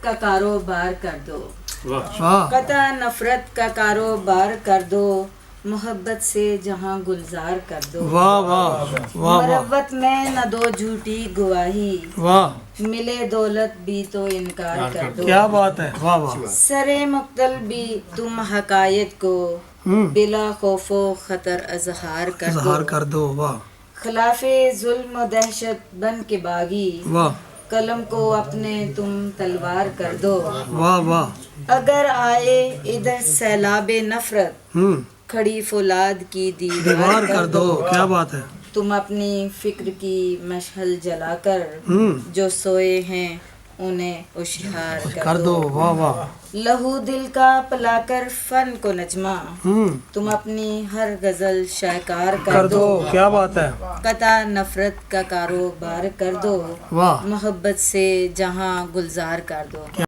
کا کاروبار کر دو، واہ قطع نفرت کا کاروبار کر دو، محبت سے جہاں گلزار کر دو، واہ واہ واہ مروت میں نہ دو جھوٹی گواہی، واہ، ملے دولت بھی تو انکار کر دو، کیا بات ہے، واہ واہ، سرے مقتل بھی تم حقائق کو بلا خوف و خطر اظہار کر دو، اظہار کر دو، واہ خلاف ظلم و دہشت بن کے باغی، واہ قلم کو اپنے تم تلوار کر دو، واہ واہ، اگر آئے ادھر سیلاب نفرت کھڑی فولاد کی دیوار کر دو، کیا بات ہے، تم اپنی فکر کی مشعل جلا کر جو سوئے ہیں انہیں ہوشیار کر دو، واہ واہ، لہو دل کا پلا کر فن کو نجمہ تم اپنی ہر غزل شاہکار کر دو، کیا بات ہے، قطع نفرت کا کاروبار کر دو، واہ، محبت سے جہاں گلزار کر دو.